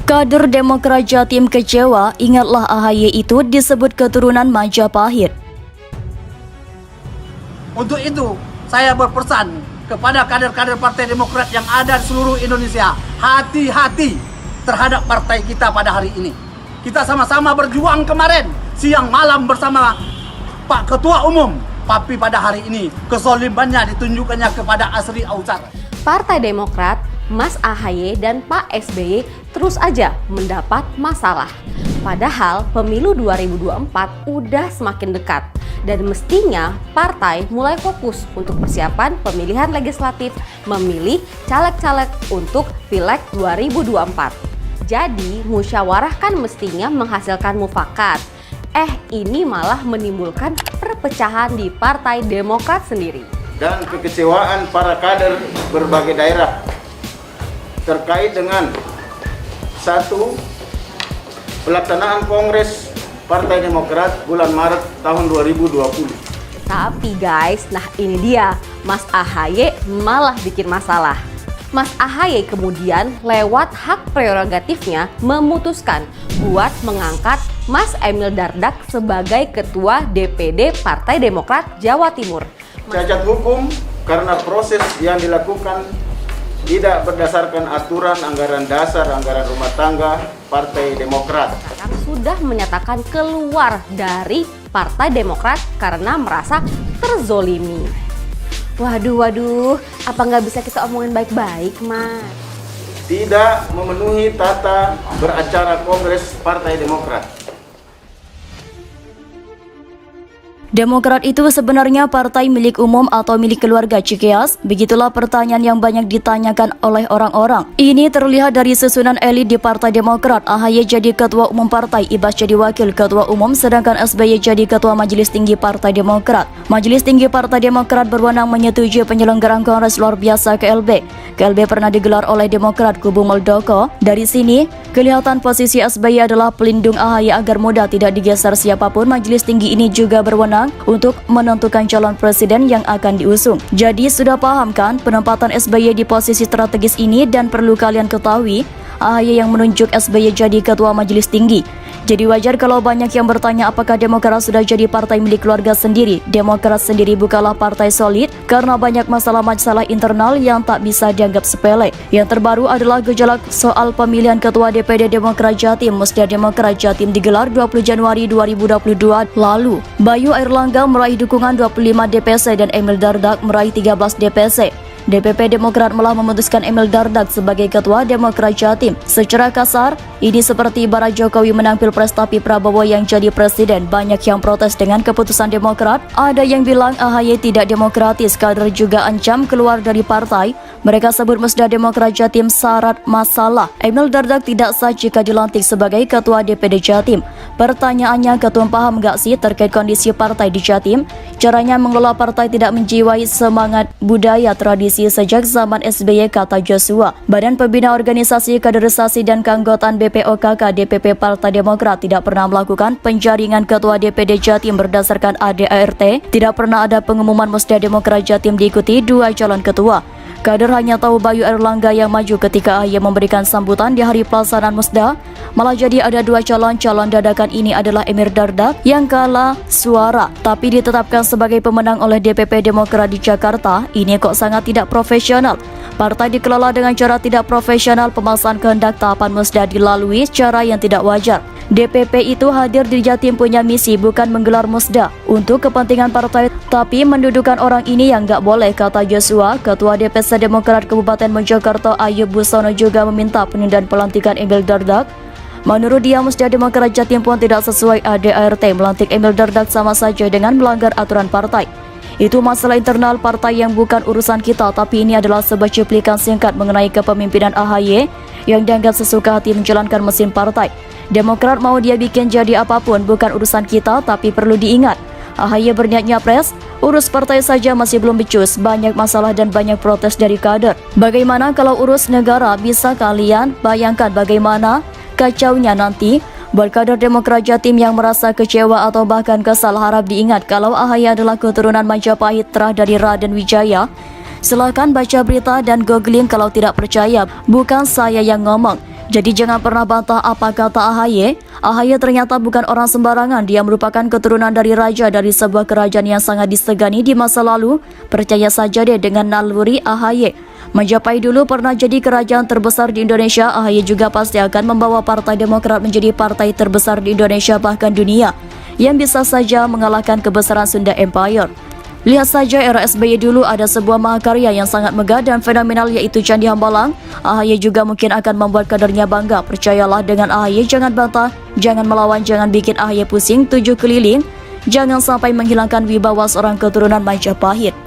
Kader Demokrat Jatim kecewa, ingatlah AHY itu disebut keturunan Majapahit. Untuk itu, saya berpesan kepada kader-kader Partai Demokrat yang ada di seluruh Indonesia, hati-hati terhadap partai kita pada hari ini. Kita sama-sama berjuang kemarin, siang malam bersama Pak Ketua Umum, tapi pada hari ini kesolimannya ditunjukkannya kepada Asri Ausar. Partai Demokrat, Mas AHY dan Pak SBY terus aja mendapat masalah. Padahal pemilu 2024 udah semakin dekat dan mestinya partai mulai fokus untuk persiapan pemilihan legislatif, memilih caleg-caleg untuk Pileg 2024. Jadi musyawarah kan mestinya menghasilkan mufakat. Ini malah menimbulkan perpecahan di Partai Demokrat sendiri. Dan kekecewaan para kader berbagai daerah terkait dengan satu, pelaksanaan Kongres Partai Demokrat bulan Maret tahun 2020. Tapi guys, nah ini dia, Mas AHY malah bikin masalah. Mas AHY kemudian lewat hak prerogatifnya memutuskan buat mengangkat Mas Emil Dardak sebagai Ketua DPD Partai Demokrat Jawa Timur. Cacat hukum karena proses yang dilakukan tidak berdasarkan aturan anggaran dasar, anggaran rumah tangga Partai Demokrat. Sekarang sudah menyatakan keluar dari Partai Demokrat karena merasa terzolimi. Waduh, apa nggak bisa kita omongin baik-baik, Mas? Tidak memenuhi tata beracara Kongres Partai Demokrat. Demokrat itu sebenarnya partai milik umum atau milik keluarga Cikeas? Begitulah pertanyaan yang banyak ditanyakan oleh orang-orang. Ini terlihat dari susunan elit di Partai Demokrat. AHY jadi ketua umum partai, Ibas jadi wakil ketua umum, sedangkan SBY jadi ketua Majelis Tinggi Partai Demokrat. Majelis Tinggi Partai Demokrat berwenang menyetujui penyelenggaraan Kongres Luar Biasa KLB. KLB pernah digelar oleh Demokrat kubu Muldoko. Dari sini, kelihatan posisi SBY adalah pelindung AHY agar mudah tidak digeser siapapun. Majelis Tinggi ini juga berwenang untuk menentukan calon presiden yang akan diusung. Jadi sudah paham kan penempatan SBY di posisi strategis ini, dan perlu kalian ketahui AHY yang menunjuk SBY jadi ketua Majelis Tinggi. Jadi wajar kalau banyak yang bertanya apakah Demokrat sudah jadi partai milik keluarga sendiri. Demokrat sendiri bukanlah partai solid karena banyak masalah-masalah internal yang tak bisa dianggap sepele. Yang terbaru adalah gejolak soal pemilihan ketua DPD Demokrat Jatim. Musda Demokrat Jatim digelar 20 Januari 2022 lalu. Bayu Airlangga meraih dukungan 25 DPC dan Emil Dardak meraih 13 DPC. DPP Demokrat malah memutuskan Emil Dardak sebagai Ketua Demokrat Jatim. Secara kasar, ini seperti ibarat Jokowi menang Pilpres tapi Prabowo yang jadi presiden. Banyak yang protes dengan keputusan Demokrat. Ada yang bilang AHY tidak demokratis, kader juga ancam keluar dari partai. Mereka sebut Musda Demokrat Jatim syarat masalah. Emil Dardak tidak sah jika dilantik sebagai Ketua DPD Jatim. Pertanyaannya, ketua paham gak sih terkait kondisi partai di Jatim? Caranya mengelola partai tidak menjiwai semangat budaya tradisi sejak zaman SBY, kata Joshua. Badan Pembina Organisasi Kaderisasi dan Keanggotaan BPOKK DPP Partai Demokrat tidak pernah melakukan penjaringan Ketua DPD Jatim berdasarkan ADART. Tidak pernah ada pengumuman Musda Demokrat Jatim diikuti 2 calon ketua. Kader hanya tahu Bayu Airlangga yang maju ketika AHY memberikan sambutan di hari pelaksanaan Musda. Malah jadi ada 2 calon dadakan ini adalah Emil Dardak yang kalah suara tapi ditetapkan sebagai pemenang oleh DPP Demokrat di Jakarta. Ini kok sangat tidak profesional. Partai dikelola dengan cara tidak profesional, pemaksaan kehendak tahapan Musda dilalui cara yang tidak wajar. DPP itu hadir di Jatim punya misi bukan menggelar Musda untuk kepentingan partai, tapi mendudukan orang ini yang nggak boleh, kata Joshua. Ketua DPC Demokrat Kabupaten Mojokerto Ayub Busono juga meminta penundaan pelantikan Emil Dardak. Menurut dia, Musda Demokrat Jatim pun tidak sesuai ADART. Melantik Emil Dardak sama saja dengan melanggar aturan partai. Itu masalah internal partai yang bukan urusan kita, tapi ini adalah sebuah cuplikan singkat mengenai kepemimpinan AHY yang dianggap sesuka hati menjalankan mesin partai. Demokrat mau dia bikin jadi apapun bukan urusan kita, tapi perlu diingat AHY berniat nyapres, urus partai saja masih belum becus, banyak masalah dan banyak protes dari kader. Bagaimana kalau urus negara? Bisa kalian bayangkan bagaimana kacaunya nanti? Buat kader Demokrat Jatim yang merasa kecewa atau bahkan kesal, harap diingat kalau AHY adalah keturunan Majapahit terah dari Raden Wijaya. Silahkan baca berita dan googling kalau tidak percaya, bukan saya yang ngomong. Jadi jangan pernah bantah apa kata AHY. AHY ternyata bukan orang sembarangan. Dia merupakan keturunan dari raja dari sebuah kerajaan yang sangat disegani di masa lalu. Percaya saja deh dengan naluri AHY. Majapahit dulu pernah jadi kerajaan terbesar di Indonesia. AHY juga pasti akan membawa Partai Demokrat menjadi partai terbesar di Indonesia bahkan dunia, yang bisa saja mengalahkan kebesaran Sunda Empire. Lihat saja era SBY dulu ada sebuah mahakarya yang sangat megah dan fenomenal yaitu Candi Hambalang. AHY juga mungkin akan membuat kadernya bangga. Percayalah dengan AHY, jangan bantah, jangan melawan, jangan bikin AHY pusing 7 keliling. Jangan sampai menghilangkan wibawa seorang keturunan Majapahit.